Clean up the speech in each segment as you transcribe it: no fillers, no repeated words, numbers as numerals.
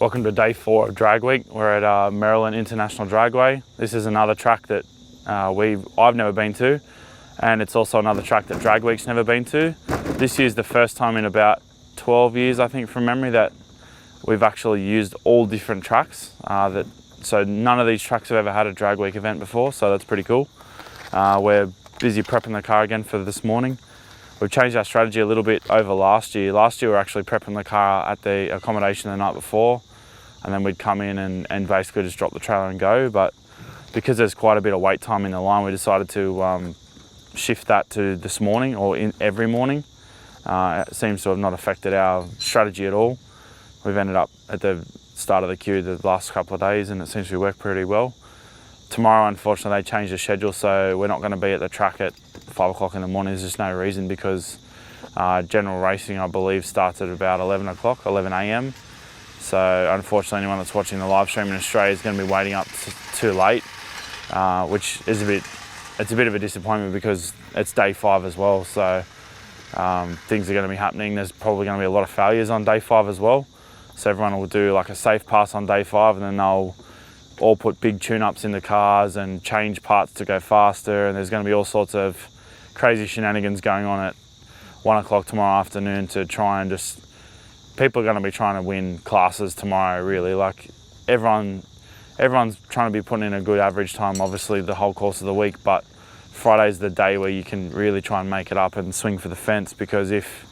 Welcome to day 4 of Drag Week. We're at Merryland International Dragway. This is another track that I've never been to, and it's also another track that Drag Week's never been to. This year's the first time in about 12 years, I think, from memory, that we've actually used all different tracks. So none of these tracks have ever had a Drag Week event before, so that's pretty cool. We're busy prepping the car again for this morning. We've changed our strategy a little bit over last year. Last year we were actually prepping the car at the accommodation the night before, and then we'd come in and basically just drop the trailer and go. But because there's quite a bit of wait time in the line, we decided to shift that to this morning, or every morning. It seems to have not affected our strategy at all. We've ended up at the start of the queue the last couple of days, and it seems to work pretty well. Tomorrow, unfortunately, they changed the schedule, so we're not going to be at the track at 5 o'clock in the morning. There's just no reason, because general racing, I believe, starts at about 11 a.m. So unfortunately, anyone that's watching the live stream in Australia is going to be waiting up too late, which is it's a bit of a disappointment because it's day 5 as well. So things are going to be happening. There's probably going to be a lot of failures on day 5 as well. So everyone will do like a safe pass on day 5, and then they'll all put big tune-ups in the cars and change parts to go faster, and there's going to be all sorts of crazy shenanigans going on at 1 o'clock tomorrow afternoon to try and just... People are going to be trying to win classes tomorrow, really. Like, everyone's trying to be putting in a good average time, obviously, the whole course of the week, but Friday's the day where you can really try and make it up and swing for the fence, because if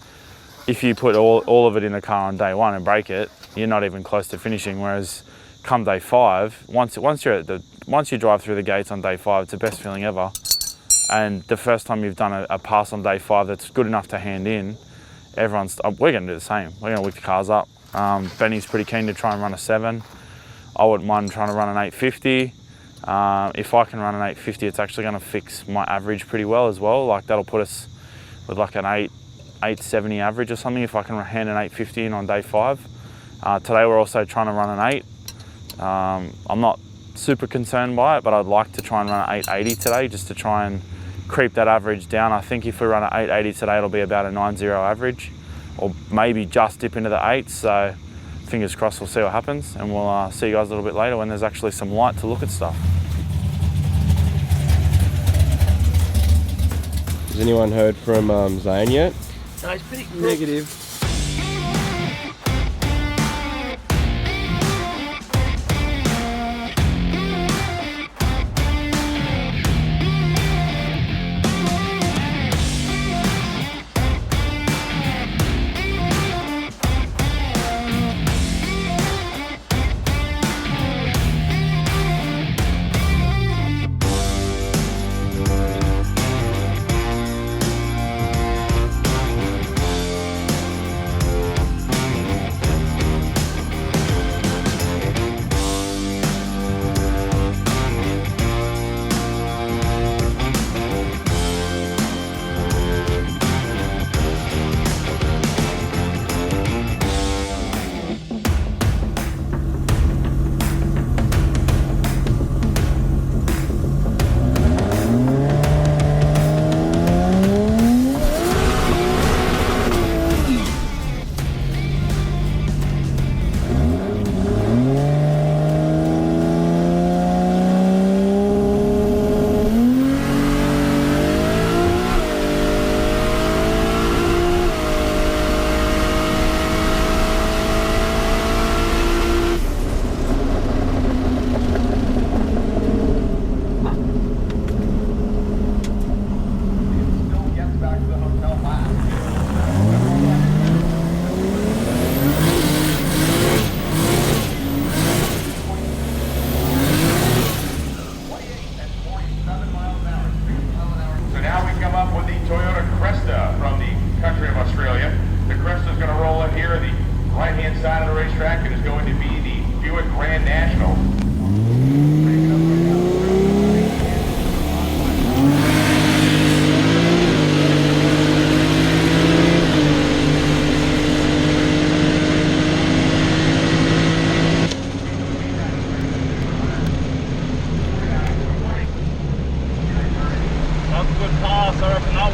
you put all of it in the car on day 1 and break it, you're not even close to finishing. Whereas come day 5, once you drive through the gates on day 5, it's the best feeling ever. And the first time you've done a pass on day 5 that's good enough to hand in, we're going to do the same. We're going to wick the cars up. Benny's pretty keen to try and run a 7. I wouldn't mind trying to run an 850. If I can run an 850, it's actually going to fix my average pretty well as well. Like, that'll put us with like an 870 average or something if I can hand an 850 in on day 5. Today we're also trying to run an 8. I'm not super concerned by it, but I'd like to try and run an 880 today, just to try and creep that average down. I think if we run an 880 today, it'll be about a 9.0 average, or maybe just dip into the 8s. So fingers crossed, we'll see what happens, and we'll see you guys a little bit later when there's actually some light to look at stuff. Has anyone heard from Zane yet? No, he's pretty cool. Negative.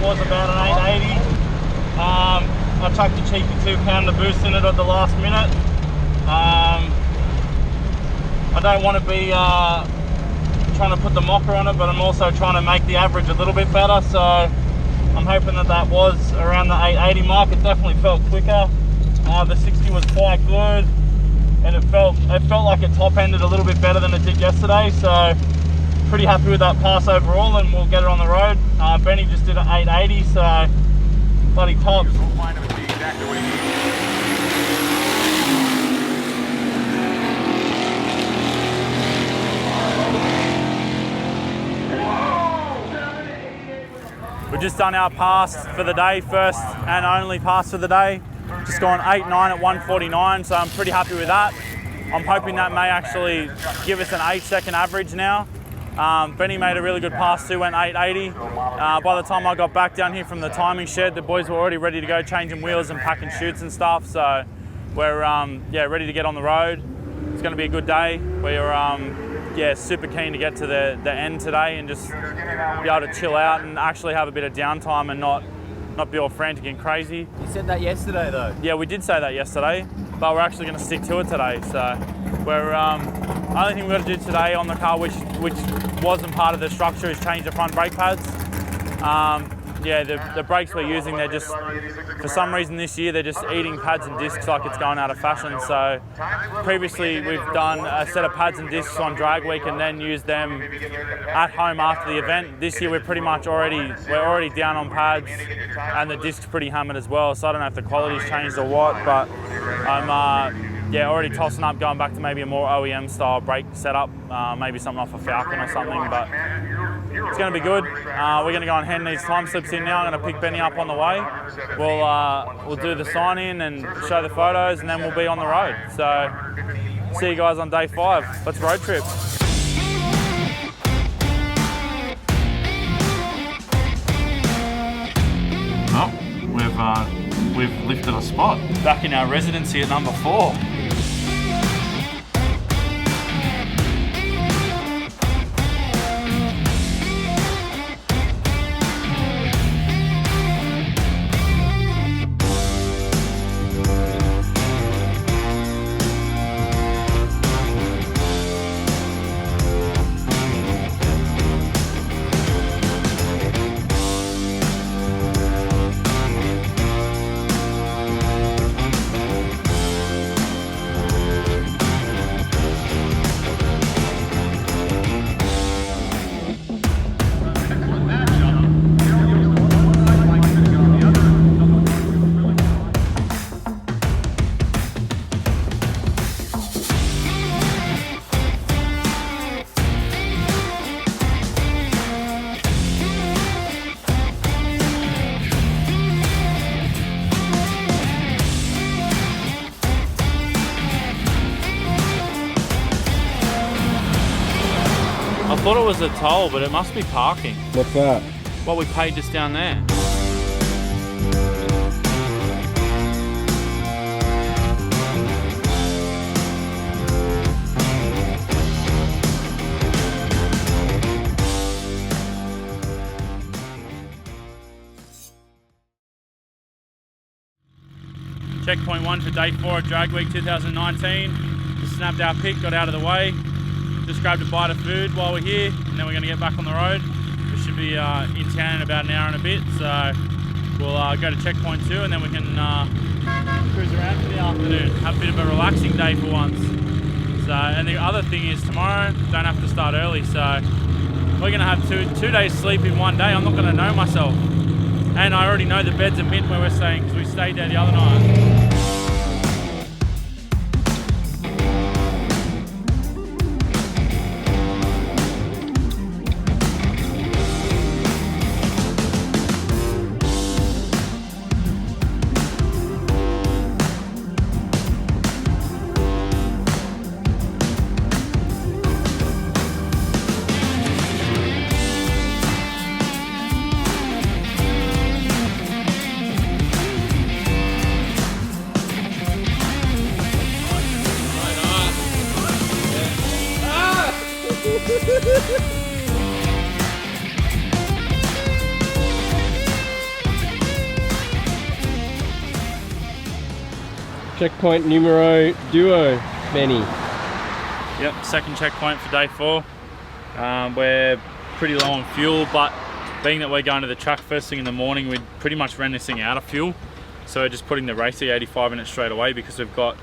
Was about an 880. I chucked a cheeky £2 boost in it at the last minute. don't want to be trying to put the mocker on it, but I'm also trying to make the average a little bit better. So I'm hoping that was around the 880 mark. It definitely felt quicker. The 60 was quite good, and it felt like it top ended a little bit better than it did yesterday. So pretty happy with that pass overall, and we'll get it on the road. Benny just did an 880, so bloody tops. We've just done our pass for the day, first and only pass for the day. Just gone 8.9 at 149, so I'm pretty happy with that. I'm hoping that may actually give us an 8-second average now. Benny made a really good pass too, went 880. By the time I got back down here from the timing shed, the boys were already ready to go changing wheels and packing chutes and stuff. So we're ready to get on the road. It's going to be a good day. We're super keen to get to the end today and just be able to chill out and actually have a bit of downtime and not be all frantic and crazy. You said that yesterday though. Yeah, we did say that yesterday, but we're actually going to stick to it today. So we're only thing we've got to do today on the car, which wasn't part of the structure, is change the front brake pads. The brakes we're using, they're just, for some reason this year, they're just eating pads and discs like it's going out of fashion. So previously we've done a set of pads and discs on drag week and then used them at home after the event. This year we're already down on pads and the discs pretty hammered as well. So I don't know if the quality's changed or what, but I'm already tossing up going back to maybe a more OEM style brake setup, maybe something off a Falcon or something, but it's going to be good. We're going to go and hand these time slips in now. I'm going to pick Benny up on the way. We'll do the sign in and show the photos, and then we'll be on the road. So see you guys on day 5. Let's road trip. Oh, we've lifted a spot. Back in our residency at number 4. I thought it was a toll, but it must be parking. What's that? What we paid just down there. Checkpoint 1 for day 4 at Drag Week 2019. Just snapped our pick, got out of the way. Just grabbed a bite of food while we're here, and then we're going to get back on the road. We should be in town in about an hour and a bit, so we'll go to checkpoint 2, and then we can cruise around for the afternoon. Have a bit of a relaxing day for once. So, and the other thing is tomorrow, don't have to start early, so we're going to have two days sleep in one day. I'm not going to know myself. And I already know the bed's a mint where we're staying, because we stayed there the other night. Checkpoint numero duo, Benny. Yep, second checkpoint for day 4. We're pretty low on fuel, but being that we're going to the track first thing in the morning, we pretty much ran this thing out of fuel. So we're just putting the Racy 85 in it straight away because we've got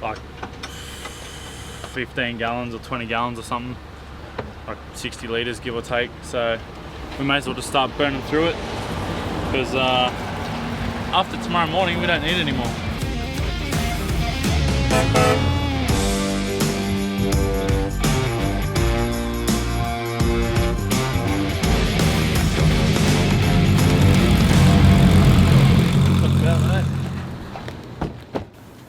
like 15 gallons or 20 gallons or something, like 60 litres give or take. So we may as well just start burning through it because after tomorrow morning we don't need it anymore.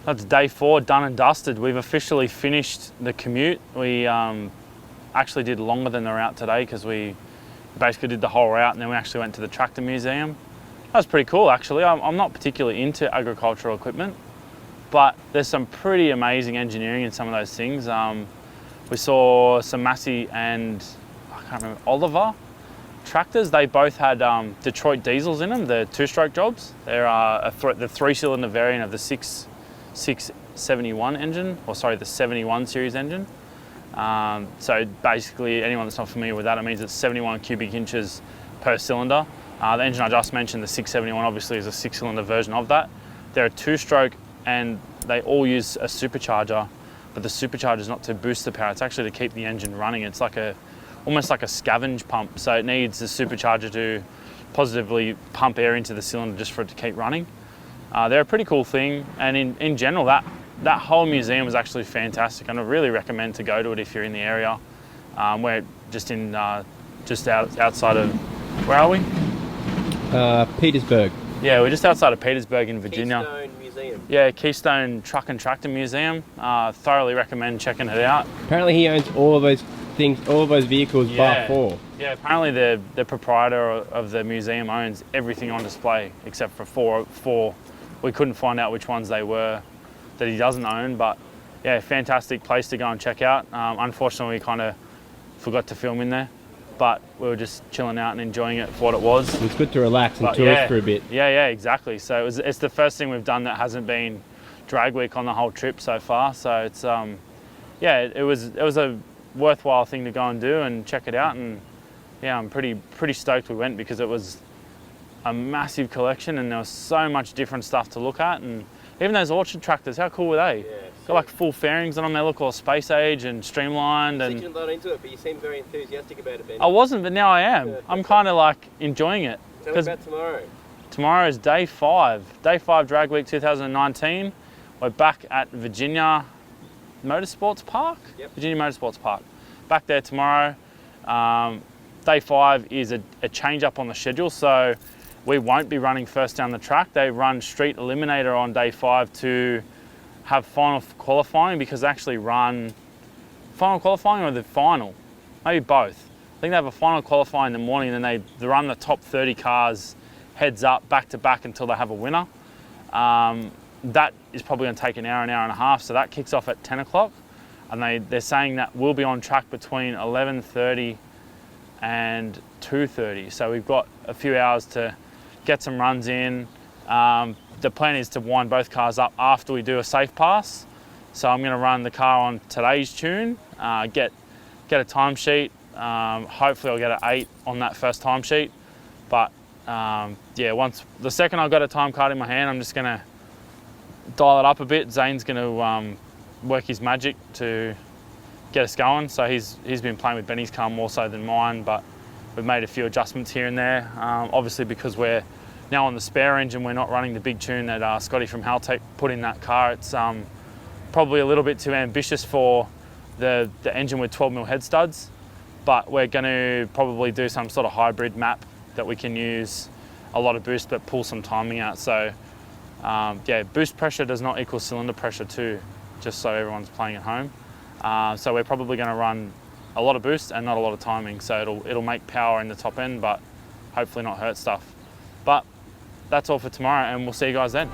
That's day 4 done and dusted. We've officially finished the commute. We actually did longer than the route today because we basically did the whole route and then we actually went to the tractor museum. That was pretty cool actually. I'm not particularly into agricultural equipment, but there's some pretty amazing engineering in some of those things. We saw some Massey and I can't remember, Oliver tractors. They both had Detroit diesels in them, the 2-stroke jobs. They're the 3-cylinder variant of the 671 engine, or sorry, the 71 series engine. So basically, anyone that's not familiar with that, it means it's 71 cubic inches per cylinder. The engine I just mentioned, the 671, obviously is a 6-cylinder version of that. They're a 2-stroke and they all use a supercharger, but the supercharger is not to boost the power, it's actually to keep the engine running. It's like almost like a scavenge pump, so it needs the supercharger to positively pump air into the cylinder just for it to keep running. They're a pretty cool thing, and in general, that whole museum was actually fantastic, and I really recommend to go to it if you're in the area. We're just outside of, where are we? Petersburg. Yeah, we're just outside of Petersburg in Virginia. Keystone Museum. Yeah, Keystone Truck and Tractor Museum. Thoroughly recommend checking it out. Apparently he owns all of those things, all of those vehicles bar 4. Yeah, apparently the proprietor of the museum owns everything on display except for four. We couldn't find out which ones they were that he doesn't own, but yeah, fantastic place to go and check out. Unfortunately, we kind of forgot to film in there, but we were just chilling out and enjoying it for what it was. It's good to relax and tourist for a bit. Yeah, exactly. So it's the first thing we've done that hasn't been drag week on the whole trip so far. So it's it was a worthwhile thing to go and do and check it out. And yeah, I'm pretty stoked we went because it was a massive collection and there was so much different stuff to look at. And even those orchard tractors, how cool were they? Yeah, got like full fairings on them. They look all space age and streamlined. And you're not into it, but you seem very enthusiastic about it, Ben. I wasn't, but now I am. Yeah, I'm kind of like enjoying it. Tell me about tomorrow. Tomorrow is day 5. Day 5 Drag Week 2019. We're back at Virginia Motorsports Park? Yep. Virginia Motorsports Park. Back there tomorrow. Day 5 is a change up on the schedule, so we won't be running first down the track. They run Street Eliminator on day 5 to have final qualifying, because they actually run final qualifying or the final, maybe both. I think they have a final qualifying in the morning and then they run the top 30 cars heads up back to back until they have a winner. That is probably going to take an hour and a half, so that kicks off at 10 o'clock. And they're saying that we'll be on track between 11:30 and 2:30. So we've got a few hours to get some runs in. The plan is to wind both cars up after we do a safe pass. So I'm going to run the car on today's tune, get a timesheet. Hopefully I'll get an 8 on that first timesheet. But yeah, the second I've got a time card in my hand, I'm just going to dial it up a bit. Zane's going to work his magic to get us going. So he's been playing with Benny's car more so than mine, but we've made a few adjustments here and there. Obviously because we're now on the spare engine, we're not running the big tune that Scotty from Haltech put in that car. It's probably a little bit too ambitious for the engine with 12mm head studs, but we're going to probably do some sort of hybrid map that we can use a lot of boost but pull some timing out. So yeah, boost pressure does not equal cylinder pressure too, just so everyone's playing at home. So we're probably going to run a lot of boost and not a lot of timing, so it'll make power in the top end but hopefully not hurt stuff. But that's all for tomorrow and we'll see you guys then.